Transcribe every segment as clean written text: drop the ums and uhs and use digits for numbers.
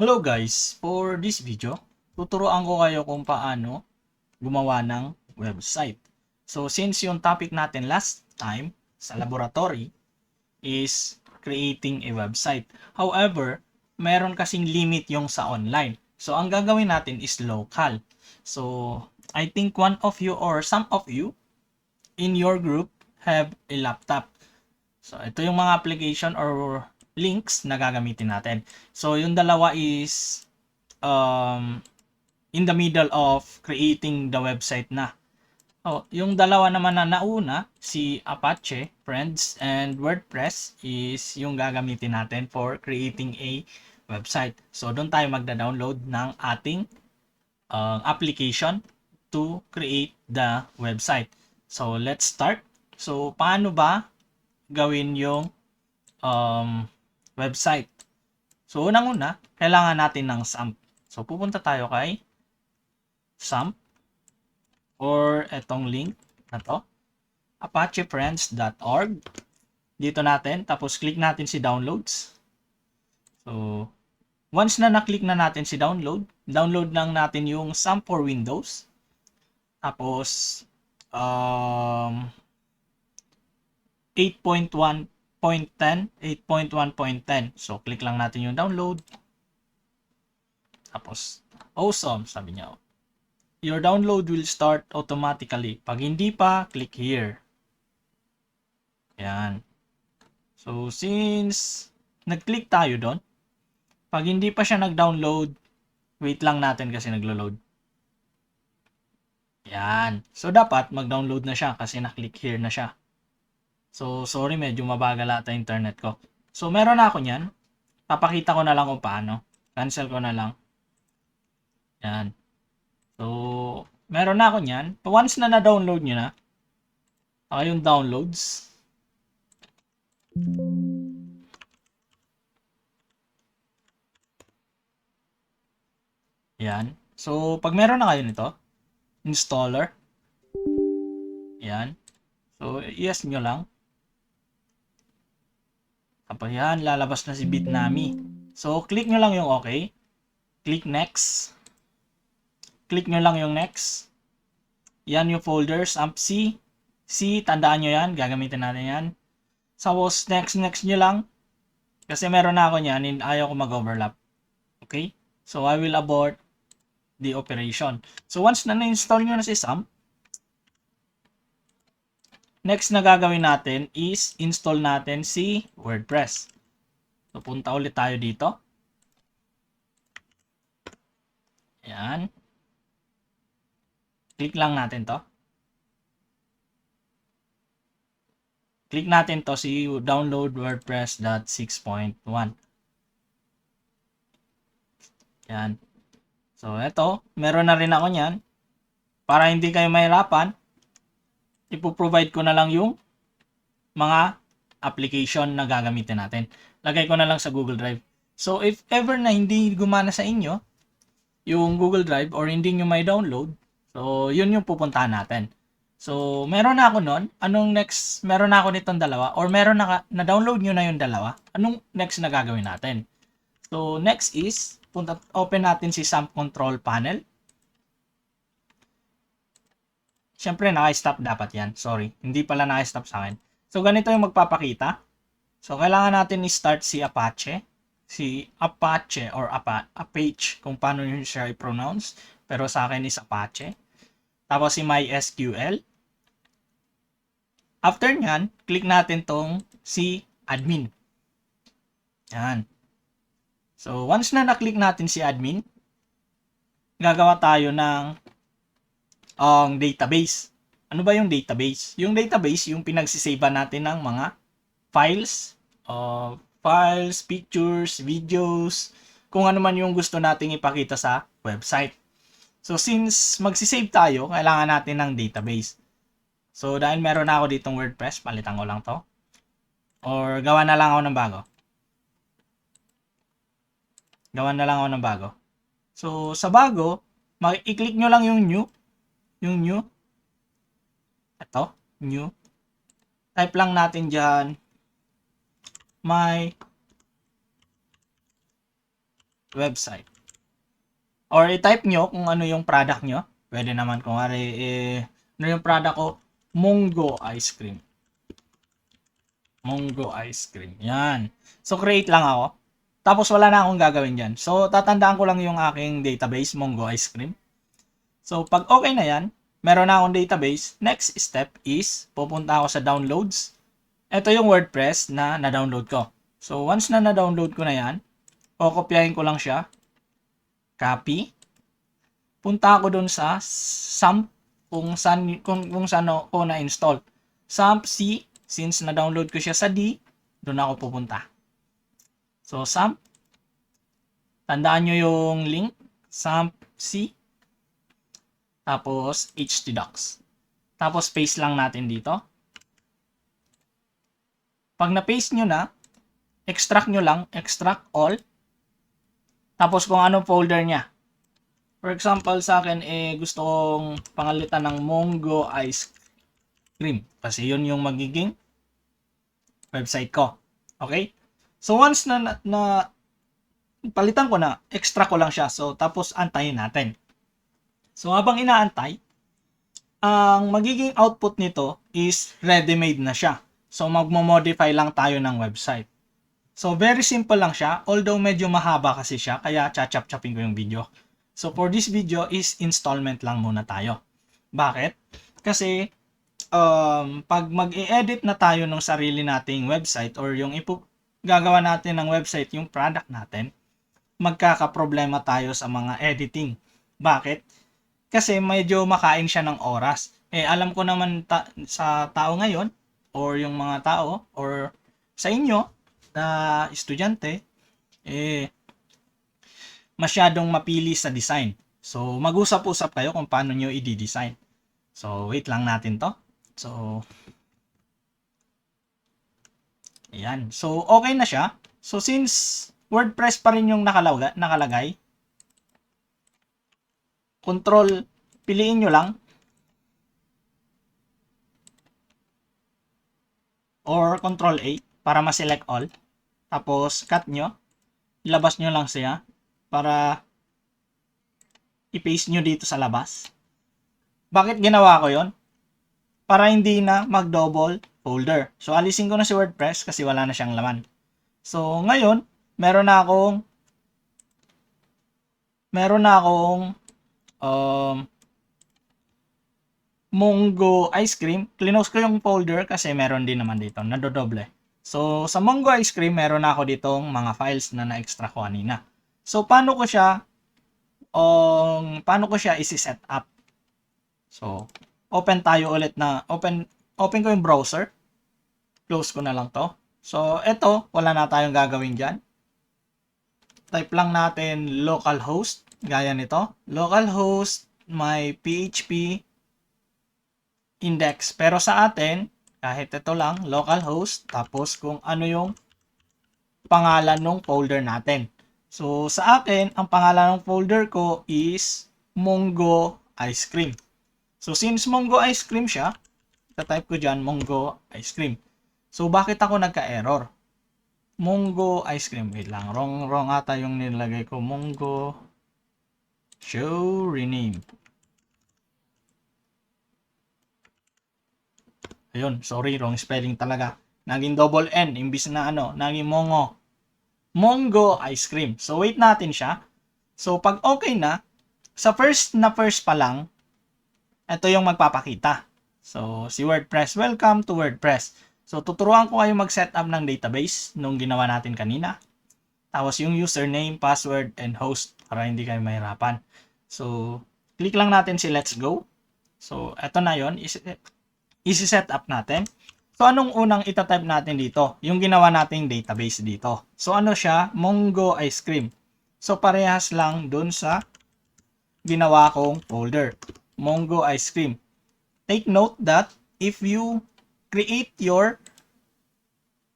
Hello guys! For this video, tuturuan ko kayo kung paano gumawa ng website. So since yung topic natin last time sa laboratory is creating a website. However, meron kasing limit yung sa online. So ang gagawin natin is local. So I think one of you or some of you in your group have a laptop. So, ito yung mga application or links na gagamitin natin. So, yung dalawa is in the middle of creating the website na. Oh, yung dalawa naman na nauna, si Apache, Friends, and WordPress is yung gagamitin natin for creating a website. So, doon tayo magda-download ng ating application to create the website. So, let's start. So, paano ba gawin yung website? So, unang-una, kailangan natin ng SAMP. So, pupunta tayo kay SAMP or etong link na to, apachefriends.org. Dito natin, tapos click natin si downloads. So, once na na-click na natin si download lang natin yung SAMP for Windows. Tapos, 8.1.10, 8.1.10. So, click lang natin yung download. Tapos, awesome, sabi niya. Your download will start automatically. Pag hindi pa, click here. Yan. So, since nag-click tayo doon, pag hindi pa siya nag-download, wait lang natin kasi naglo-load. Yan. So, dapat mag-download na siya kasi na-click here na siya. So, sorry, medyo mabagal ata internet ko. So, meron na ako niyan. Papakita ko na lang kung paano. Cancel ko na lang. Yan. So, meron na ako niyan. Once na na-download nyo na, yung downloads. Yan. So, pag meron na kayo nito, installer. Yan. So, yes nyo lang. Tapos yan, lalabas na si Bitnami. So, click nyo lang yung okay. Click next. Click nyo lang yung next. Yan yung folders. AmpC. C, tandaan nyo yan. Gagamitin natin yan. Tapos, next nyo lang. Kasi meron na ako niyan, ayaw ko mag-overlap. Okay? So, I will abort the operation. So, once na na-install nyo na si SAMP, next na gagawin natin is install natin si WordPress. So, punta ulit tayo dito. Ayan. Click lang natin to. Click natin to si download WordPress.6.1. Yan. So, eto. Meron na rin ako niyan. Para hindi kayo mahirapan, ipoprovide ko na lang yung mga application na gagamitin natin. Lagay ko na lang sa Google Drive. So, if ever na hindi gumana sa inyo, yung Google Drive or hindi nyo may download, so, yun yung pupuntahan natin. So, meron na ako nun. Anong next? Meron na ako nitong dalawa or meron na-download nyo na yung dalawa. Anong next na gagawin natin? So, next is, open natin si SAMP Control Panel. Siyempre, naka-stop dapat yan. Sorry, hindi pala naka-stop sa akin. So, ganito yung magpapakita. So, kailangan natin i-start si Apache. Si Apache or Apache, kung paano yun siya i-pronounce. Pero sa akin is Apache. Tapos si MySQL. After nyan, click natin tong si admin. Yan. So, once na na-click natin si admin, gagawa tayo ng database. Ano ba yung database? Yung database, yung pinagsisave natin ng mga files, pictures, videos, kung ano man yung gusto nating ipakita sa website. So, since magsisave tayo, kailangan natin ng database. So, dahil meron na ako ditong WordPress, palitan ko lang to. Or gawa na lang ako ng bago. Gawa na lang ako ng bago. So, sa bago, i-click nyo lang yung new. Yung new. Ito, new. Type lang natin dyan, my website. Or i-type nyo kung ano yung product nyo. Pwede naman kung ano yung product ko, Mongo Ice Cream. Mongo Ice Cream. Yan. So, create lang ako. Tapos, wala na akong gagawin dyan. So, tatandaan ko lang yung aking database, Mongo Ice Cream. So, pag okay na yan, meron na akong database. Next step is, pupunta ako sa downloads. Ito yung WordPress na na-download ko. So, once na na-download ko na yan, kokopyahin ko lang siya. Copy. Punta ako dun sa SAMP kung saan ko na-install. SAMP C, since na-download ko siya sa D, dun ako pupunta. So, SAMP. Tandaan nyo yung link. SAMP C. Tapos, htdocs. Tapos, paste lang natin dito. Pag na-paste nyo na, extract nyo lang, extract all. Tapos, kung anong folder niya. For example, sa akin, gusto kong pangalitan ng Mongo Ice Cream. Kasi yun yung magiging website ko. Okay? So, once na palitan ko na, extract ko lang siya. So, tapos, antayin natin. So, habang inaantay, ang magiging output nito is ready-made na siya. So, magmo-modify lang tayo ng website. So, very simple lang siya. Although, medyo mahaba kasi siya. Kaya, chachap-chapin ko yung video. So, for this video is installment lang muna tayo. Bakit? Kasi, pag mag-i-edit na tayo ng sarili nating website or yung gagawa natin ng website, yung product natin, magkakaproblema tayo sa mga editing. Bakit? Kasi medyo makain siya ng oras. Alam ko naman sa tao ngayon, or yung mga tao, or sa inyo, na estudyante, masyadong mapili sa design. So, mag-usap-usap kayo kung paano nyo i-design. So, wait lang natin to. So, ayan. So, okay na siya. So, since WordPress pa rin yung nakalagay, control, piliin nyo lang. Or control A para ma-select all. Tapos, cut nyo. Ilabas nyo lang siya para i-paste nyo dito sa labas. Bakit ginawa ko yon? Para hindi na mag-double folder. So, alisin ko na si WordPress kasi wala na siyang laman. So, ngayon, meron na akong Mongo Ice Cream. Close ko yung folder kasi meron din naman dito. Nadodoble. So, sa Mongo Ice Cream, meron na ako ditong mga files na na-extra ko kanina. So, paano ko siya isi-set up? So, open tayo ulit open ko yung browser. Close ko na lang to. So, eto, wala na tayong gagawin dyan. Type lang natin localhost, gaya nito. Localhost, my PHP index. Pero sa atin, kahit ito lang, localhost, tapos kung ano yung pangalan ng folder natin. So, sa akin, ang pangalan ng folder ko is Mongo Ice Cream. So, since Mongo Ice Cream siya, type ko dyan, Mongo Ice Cream. So, bakit ako nagka-error? Mongo Ice Cream. Wait lang, wrong ata yung nilagay ko. Mongo show rename. Ayun, sorry, wrong spelling talaga. Naging double N, imbis na naging Mongo Ice Cream. So, wait natin siya. So, pag okay na, sa first pa lang, ito yung magpapakita. So, si WordPress. Welcome to WordPress. So, tuturuan ko kayo mag-setup ng database nung ginawa natin kanina. Tapos, yung username, password, and host para hindi kayo mahirapan. So, click lang natin si Let's Go. So, ito na yon. Isi-set up natin. So, anong unang itatype natin dito? Yung ginawa nating database dito. So, ano siya? Mongo Ice Cream. So, parehas lang dun sa ginawa kong folder. Mongo Ice Cream. Take note that if you create your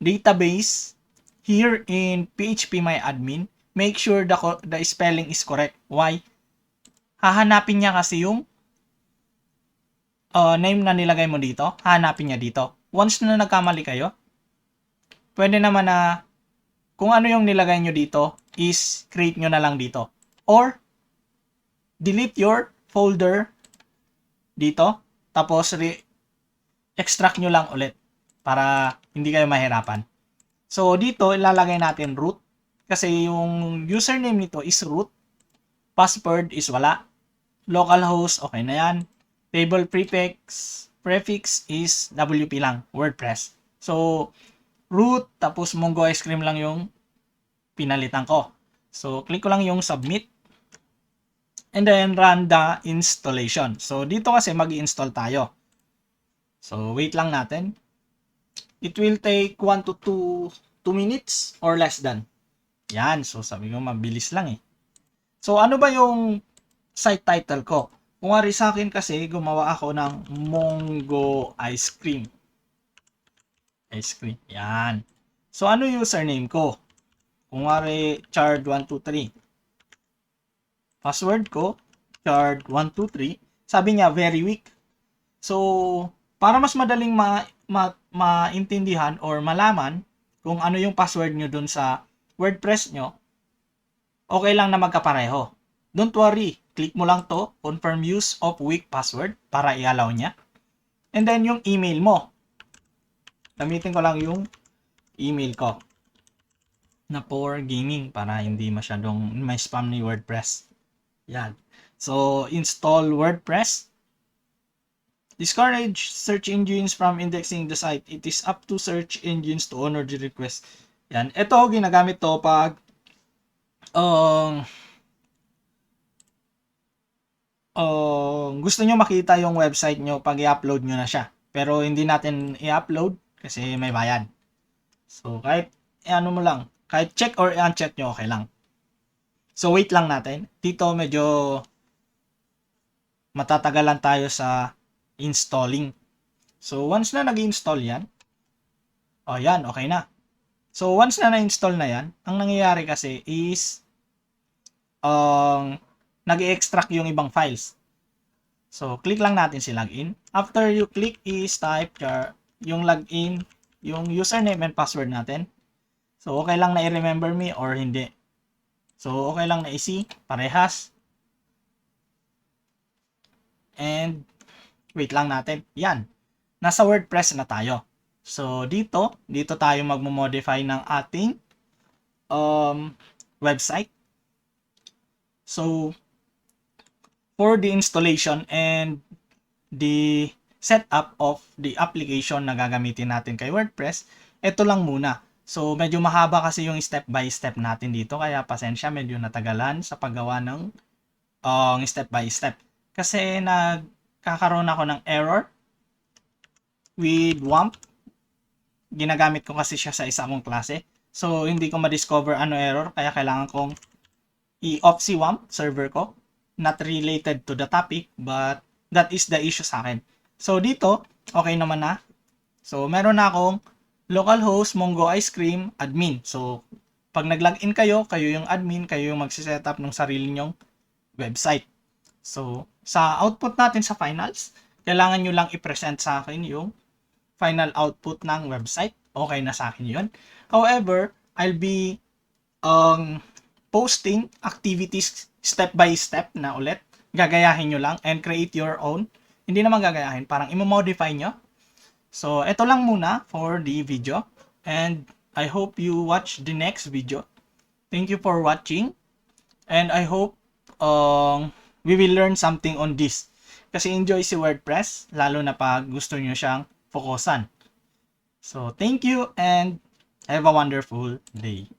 database here in PHPMyAdmin, make sure the spelling is correct. Why? Hahanapin niya kasi yung name na nilagay mo dito. Hahanapin niya dito. Once na nagkamali kayo, pwede naman na kung ano yung nilagay nyo dito, is create nyo na lang dito. Or, delete your folder dito. Tapos, extract nyo lang ulit para hindi kayo mahirapan. So, dito, ilalagay natin root. Kasi yung username nito is root. Password is wala. Localhost, okay na yan. Table prefix is WP lang, WordPress. So, root, tapos Mongo Ice Cream lang yung pinalitan ko. So, click ko lang yung submit. And then, run the installation. So, dito kasi mag-i-install tayo. So, wait lang natin. It will take 1 to 2 minutes or less than. Yan. So, sabi ko, mabilis lang eh. So, ano ba yung site title ko? Kung nga sa akin kasi, gumawa ako ng Mongo Ice Cream. Ice Cream. Yan. So, ano username ko? Kung nga chard123. Password ko, chard123. Sabi niya, very weak. So, para mas madaling maintindihan or malaman kung ano yung password nyo dun sa WordPress nyo, okay lang na magkapareho. Don't worry, click mo lang to, confirm use of weak password para i-allow niya. And then yung email mo. Gamitin ko lang yung email ko na for gaming para hindi masyadong may spam ni WordPress. Yan. So, install WordPress. Discourage search engines from indexing the site. It is up to search engines to honor the request. Yan. Ito, ginagamit to pag gusto nyo makita yung website nyo pag i-upload nyo na siya. Pero hindi natin i-upload kasi may bayad. So, kahit ano mo lang, kahit check or uncheck nyo, okay lang. So, wait lang natin. Dito medyo matatagalan tayo sa installing. So, once na nag-install yan, yan, okay na. So, once na na-install na yan, ang nangyayari kasi is nag-extract yung ibang files. So, click lang natin si login. After you click is type yung login, yung username and password natin. So, okay lang na i-remember me or hindi. So, okay lang na i-see, parehas. And, wait lang natin. Yan. Nasa WordPress na tayo. So, dito tayo magmo-modify ng ating website. So, for the installation and the setup of the application na gagamitin natin kay WordPress, ito lang muna. So, medyo mahaba kasi yung step by step natin dito. Kaya pasensya, medyo natagalan sa paggawa ng step by step. Kasi nagkakaroon ako ng error with WAMP. Ginagamit ko kasi siya sa isa kong klase. So, hindi ko ma-discover ano error. Kaya kailangan kong i-off si WAMP server ko. Not related to the topic, but that is the issue sa akin. So, dito, okay naman na. So, meron na akong localhost Mongo Ice Cream admin. So, pag nag-login kayo yung admin, kayo yung magsisetup ng sarili nyong website. So, sa output natin sa finals, kailangan nyo lang i-present sa akin yung final output ng website. Okay na sa akin yun. However, I'll be posting activities step by step na ulit. Gagayahin nyo lang and create your own. Hindi naman gagayahin, parang i-modify nyo. So, ito lang muna for the video. And I hope you watch the next video. Thank you for watching. And I hope we will learn something on this. Kasi enjoy si WordPress, lalo na pag gusto nyo siyang focusan. So, thank you and have a wonderful day.